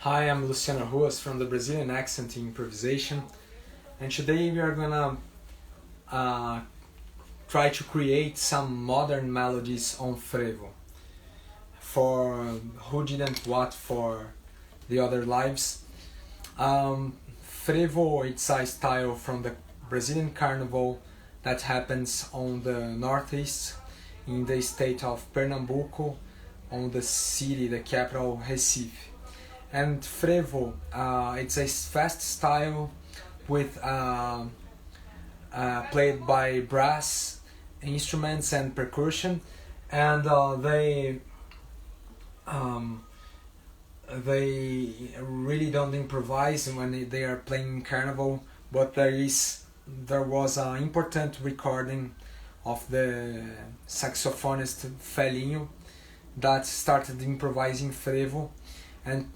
Hi, I'm Luciano Ruas from the Brazilian Accent Improvisation, and today we are gonna uh, try to create some modern melodies on frevo. For who didn't what for the other lives, frevo it's a style from the Brazilian carnival that happens on the northeast in the state of Pernambuco, on the city, the capital Recife. And frevo, it's a fast style with played by brass instruments and percussion, and they really don't improvise when they are playing carnival. But there was an important recording of the saxophonist Felinho that started improvising frevo, and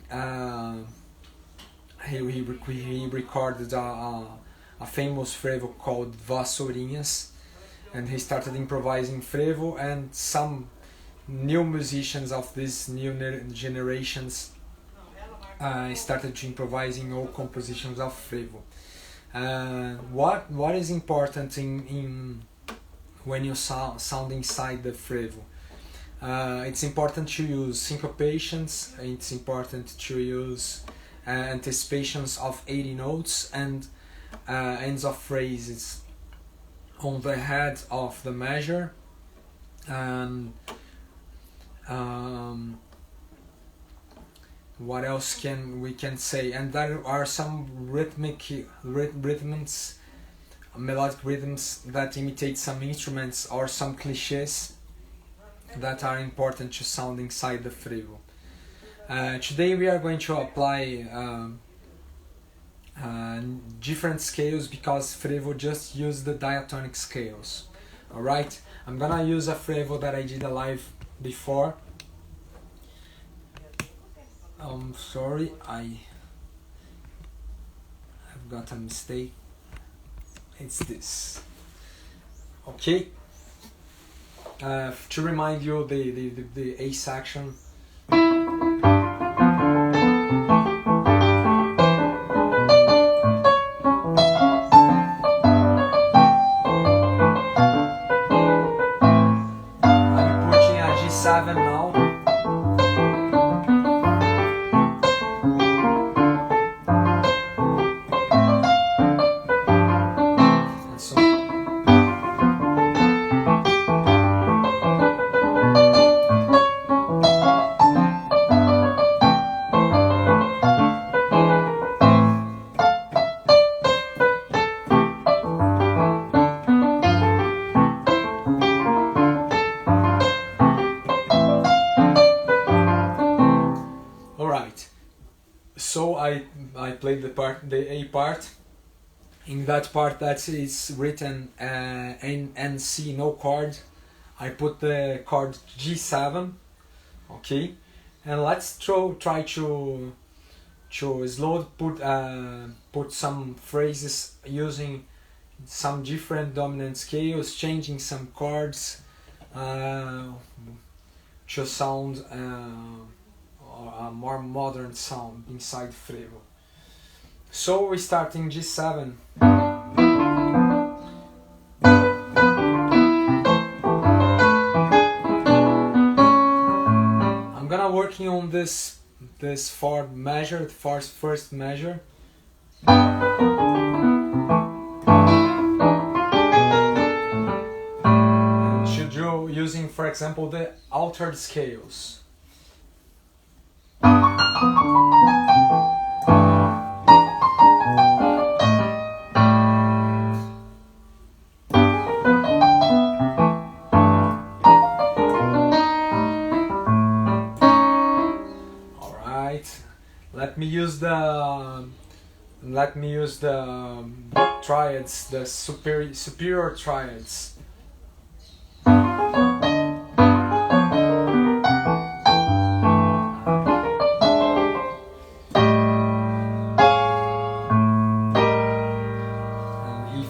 he recorded a famous frevo called Vassourinhas, and he started improvising frevo, and some new musicians of these new generations started to improvising all compositions of frevo. What is important in when you sound inside the frevo? It's important to use syncopations, it's important to use anticipations of 80 notes and ends of phrases on the head of the measure. And what else can we say? And there are some rhythms, melodic rhythms that imitate some instruments or some cliches that are important to sound inside the frevo. Today we are going to apply different scales because frevo just use the diatonic scales. Alright, I'm gonna use a frevo that I did live before. Sorry, I've got a mistake. It's this. Okay. To remind you, the A section. I'm putting a G7 now. So I played the A part. In that part that is written in C, no chord, I put the chord G7, okay, and let's try to slow put some phrases using some different dominant scales, changing some chords to sound a more modern sound inside frevo. So we start in G7. I'm gonna working on this fourth measure, the first measure. And should you using, for example, the altered scales. Let me use the triads, the superior triads. E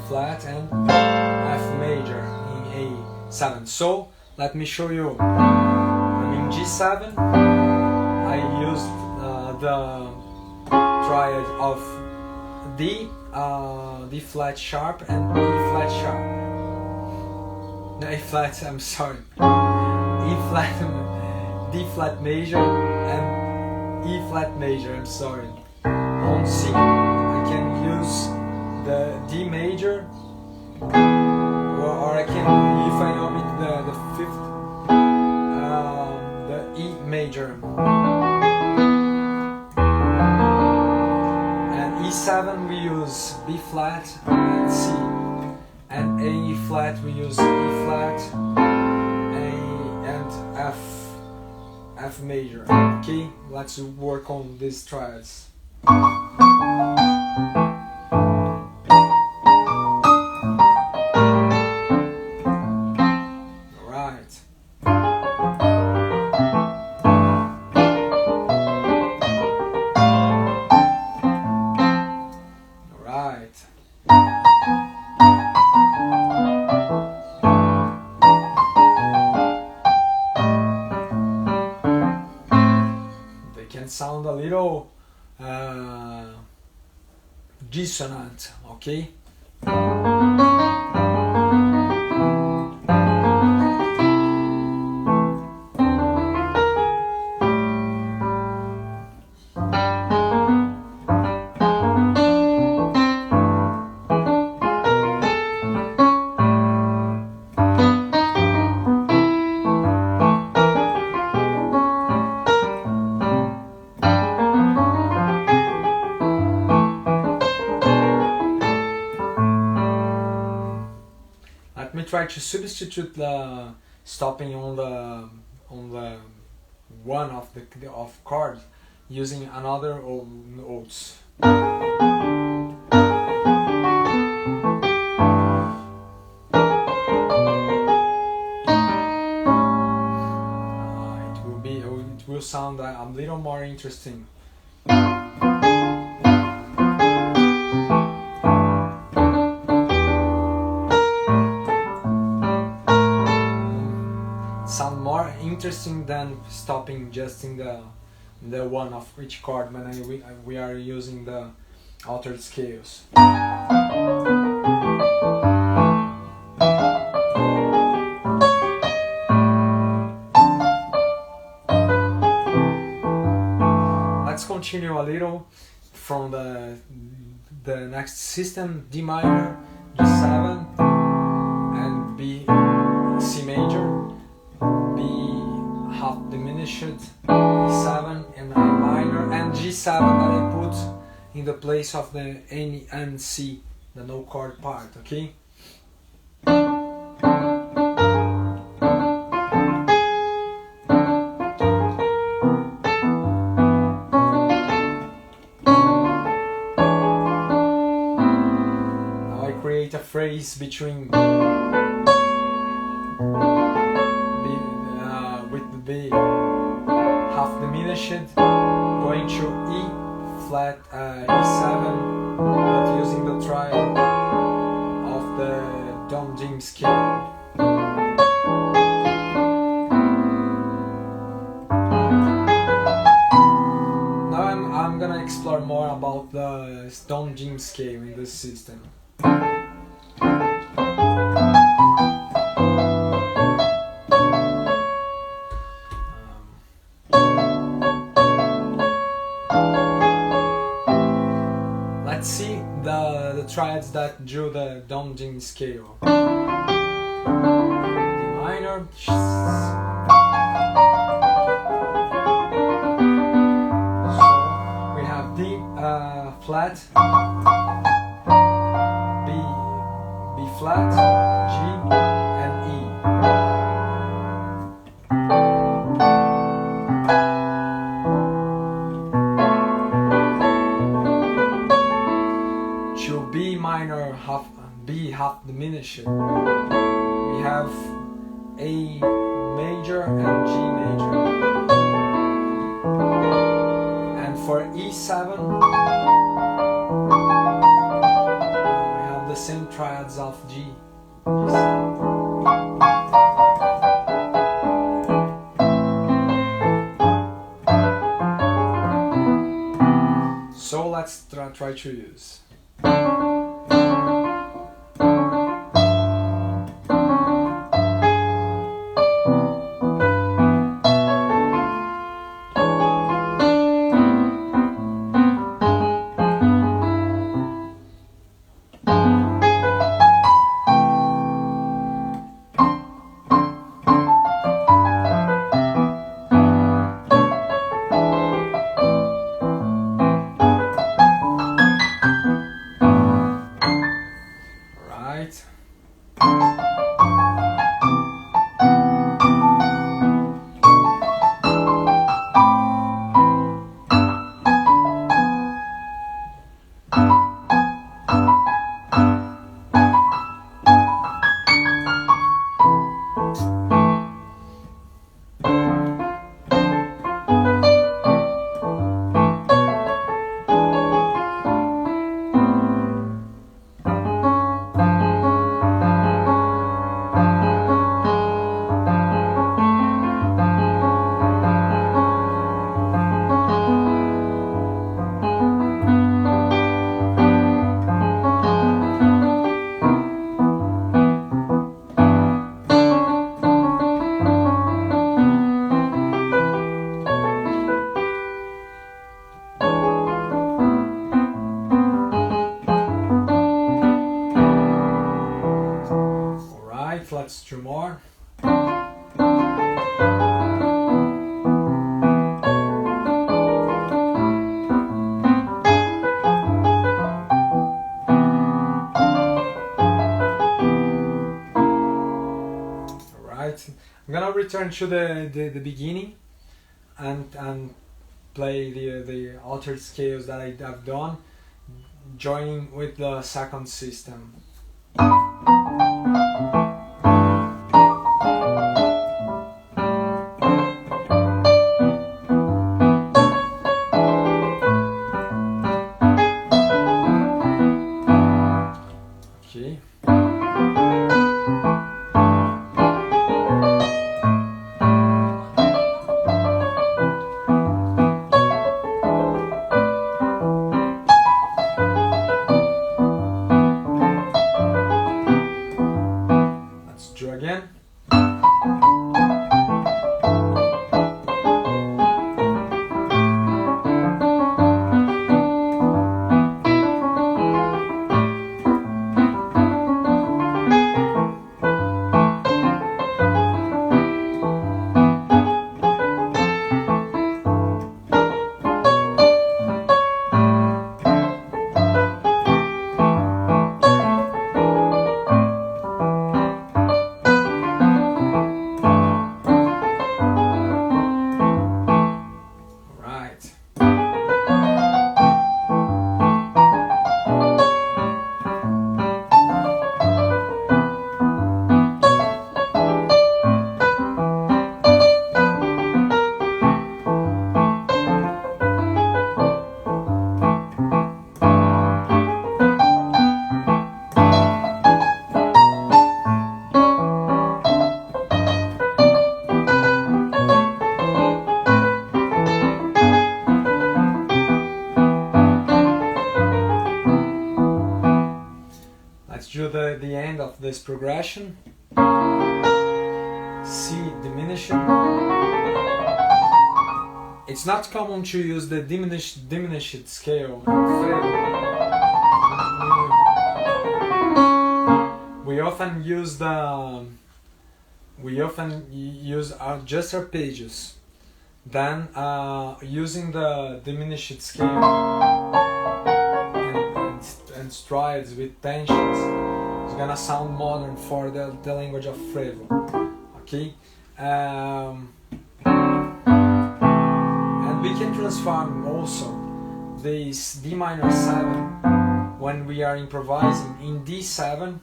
flat and F major in A7. So let me show you. In G7 I used the triad of D, D flat sharp and E flat sharp. No, A flat, I'm sorry. E flat, D flat major and E flat major, I'm sorry. On C, I can use the D major, or I can, if I omit the fifth, the E major. And E7 we use B flat and C. And A flat we use E flat, A and F major. Okay, let's work on these triads. Alright. Alright. Can sound a little dissonant, okay? Let me try to substitute the stopping on the one of the chord using another notes. It will sound a little more interesting. Sound more interesting than stopping just in the one of each chord when we are using the altered scales. Let's continue a little from the next system: D minor, G7, and B, C major. Half diminished, E7 and A minor, and G7 that I put in the place of the N and C, the no chord part, okay? Now I create a phrase between with the half diminished, going to E flat, E7, but using the triad of the Dom Jim scale. Now I'm gonna explore more about the Dom Jim scale in this system. Let's see the triads that drew the Dom Jim scale. D minor, so we have D flat, B flat, G and E. B minor half diminished, we have A major and G major, and for E7 we have the same triads of G. So let's try to use. Let's do more. Alright, I'm gonna return to the beginning and play the altered scales that I've done, joining with the second system. Okay. Let's do again. Do the end of this progression. C diminished. It's not common to use the diminished scale. We often use just arpeggios. Then using the diminished scale and strides with tensions, it's gonna sound modern for the language of frevo. Okay, and we can transform also this D minor 7 when we are improvising in D7.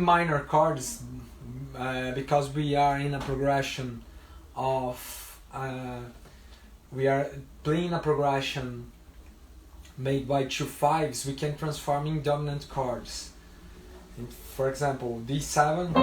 Minor chords, because we are in a progression of we are playing a progression made by two fives, we can transform in dominant chords. For example, D7.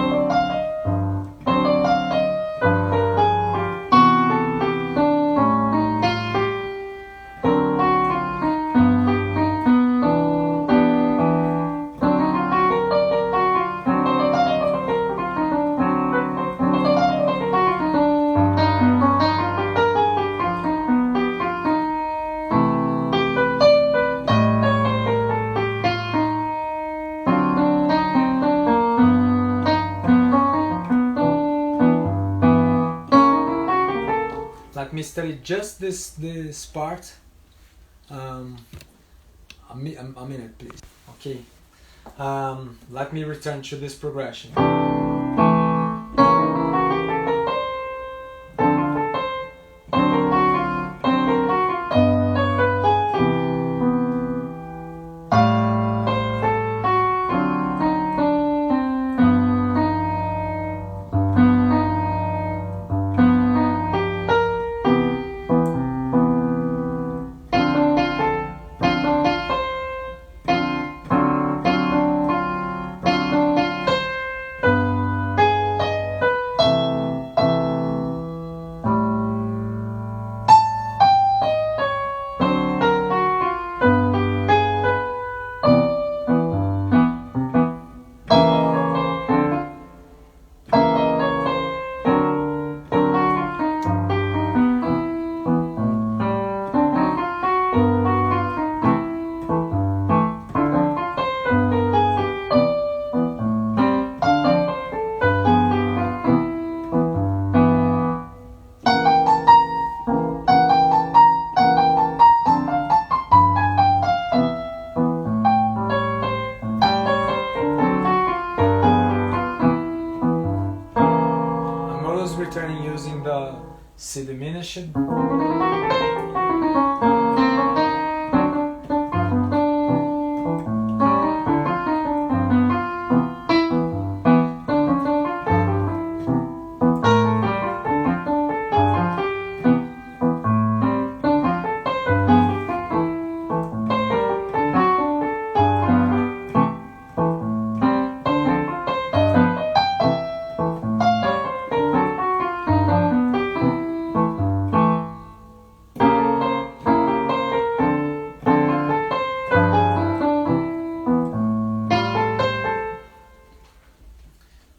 Let me study just this part. A minute, please. Okay. Let me return to this progression. Returning using the C diminished.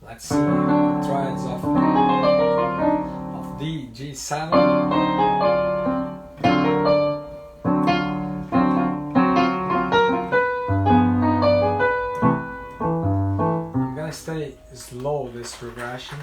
Let's see triads of D, G7. I'm gonna stay slow this progression.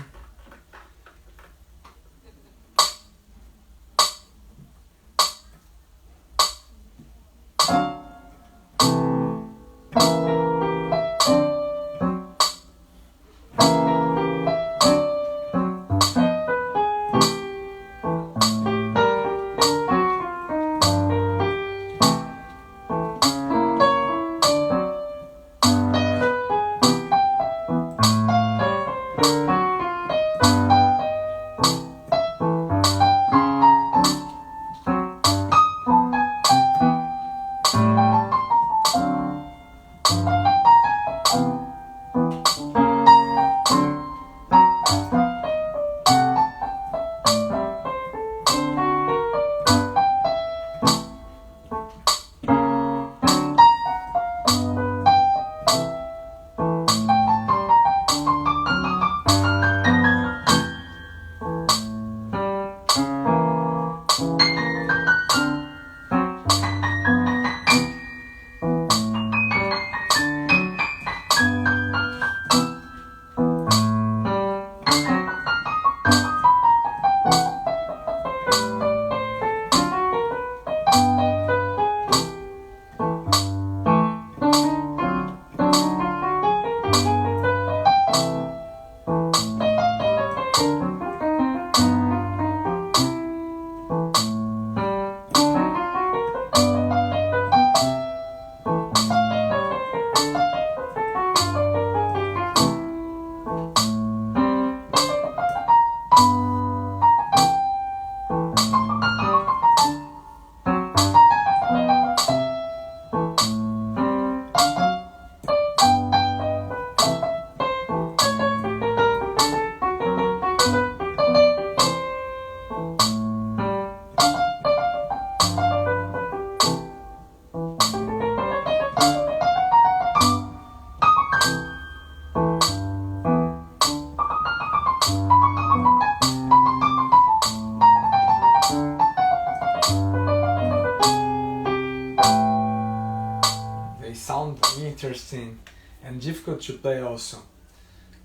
They sound interesting and difficult to play also.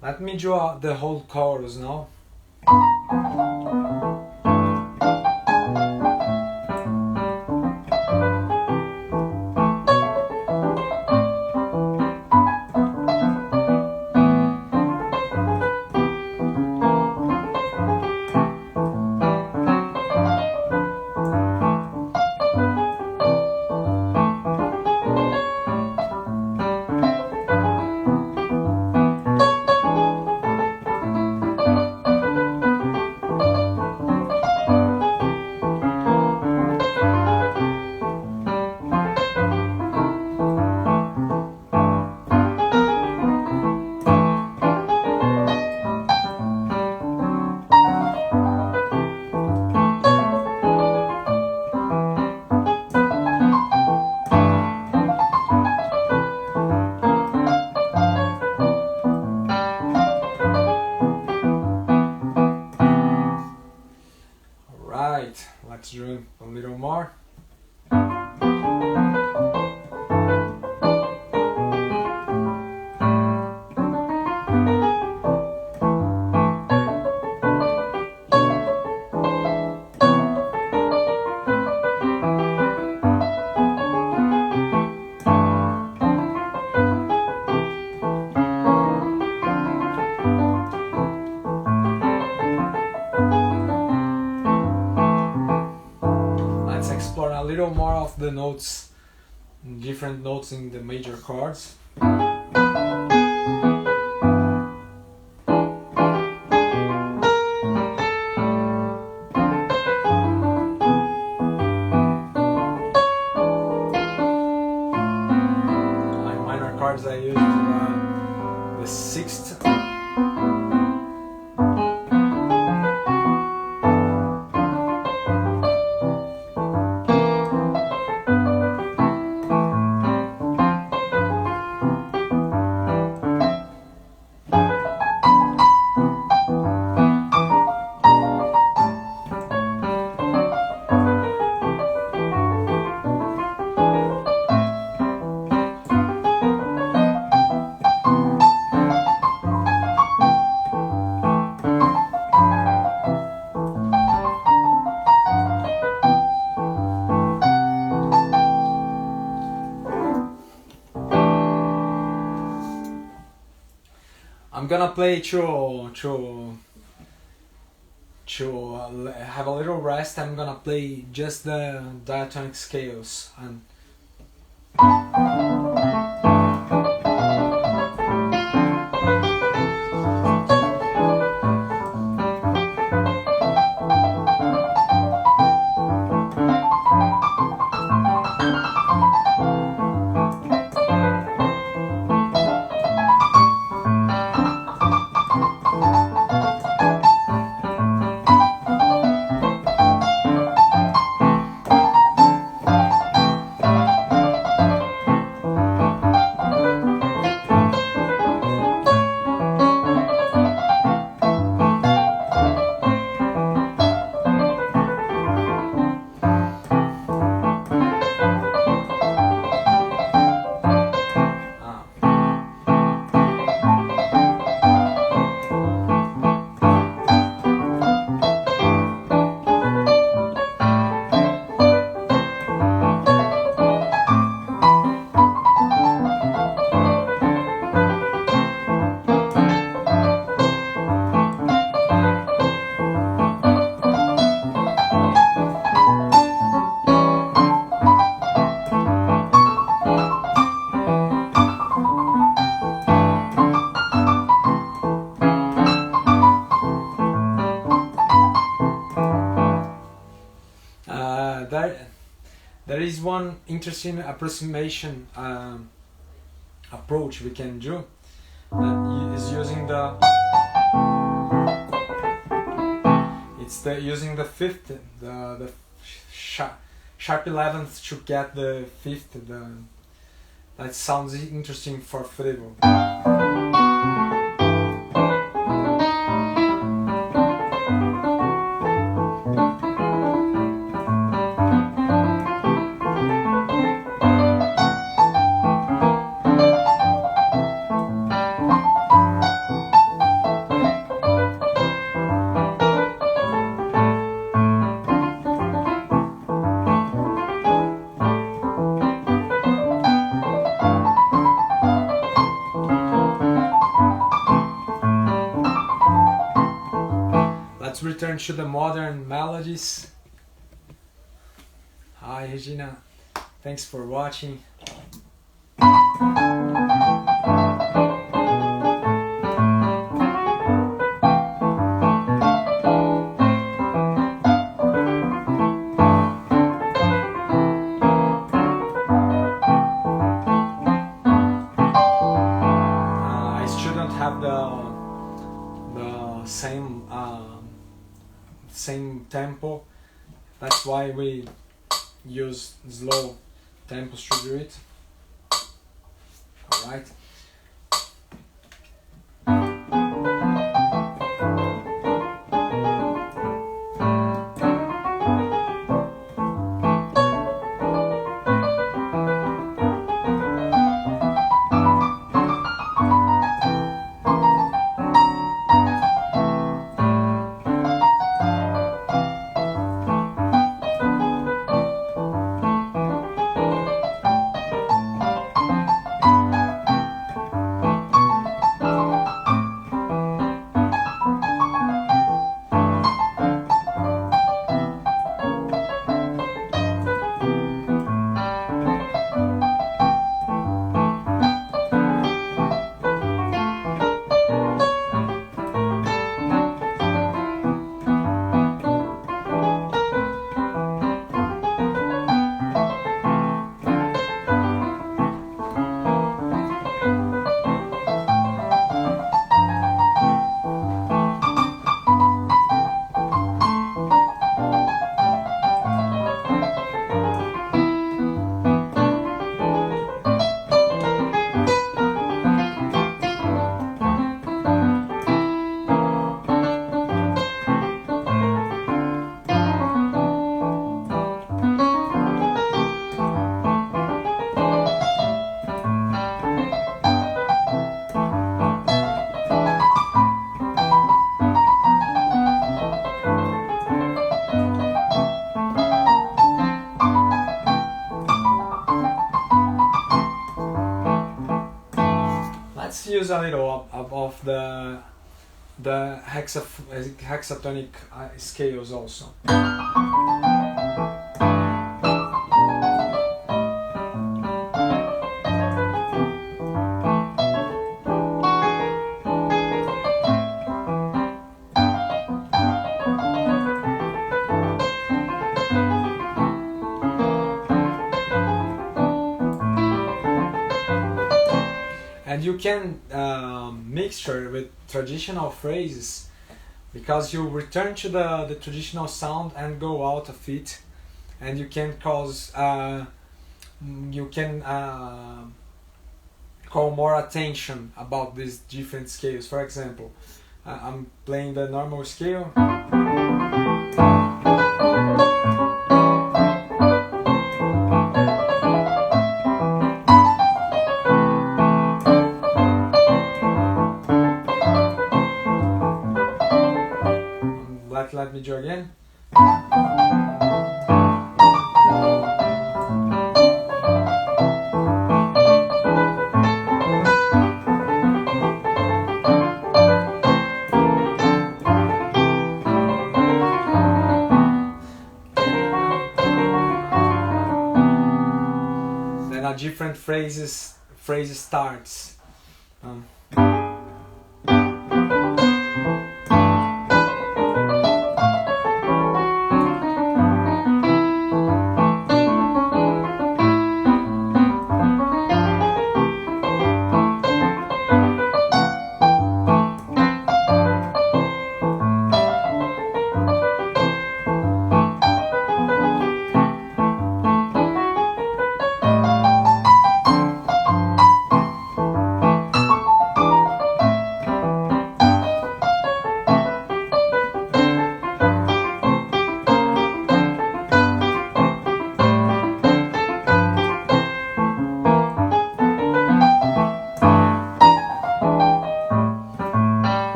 Let me draw the whole chorus now. Let's do a little more. Explore a little more of the notes, different notes in the major chords. My minor chords I use the sixth. I'm gonna play to have a little rest. I'm gonna play just the diatonic scales and there is one interesting approximation approach we can do that is using using the fifth, the sharp 11th to get the fifth. That sounds interesting for frevo. return to the modern melodies. Hi Regina, thanks for watching. I shouldn't have the same tempo. That's why we use slow tempos to do it. Alright. Let's use a little of the hexatonic scales also. And you can mixture with traditional phrases, because you return to the traditional sound and go out of it, and you can cause call more attention about these different scales. For example, I'm playing the normal scale. Let me do again. Then a different phrase starts.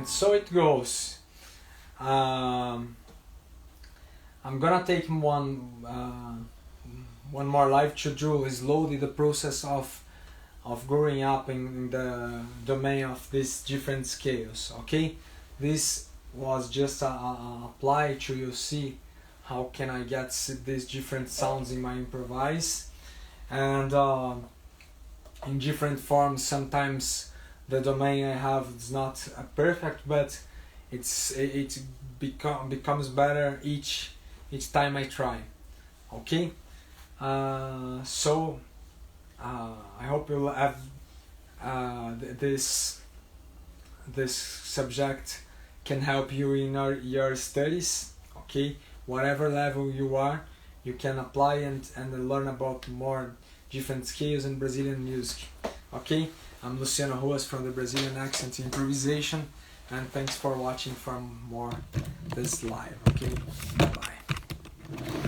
So it goes. I'm gonna take one more live tutorial slowly, the process of growing up in the domain of these different scales. Okay, this was just a apply to you see how can I get these different sounds in my improvise, and in different forms. Sometimes the domain I have is not perfect, but it becomes better each time I try. Okay, so I hope you'll have this subject can help you in your studies. Okay, whatever level you are, you can apply and learn about more different scales in Brazilian music. Okay, I'm Luciano Ruas from the Brazilian Accent Improvisation, and thanks for watching for more this live. Okay, bye.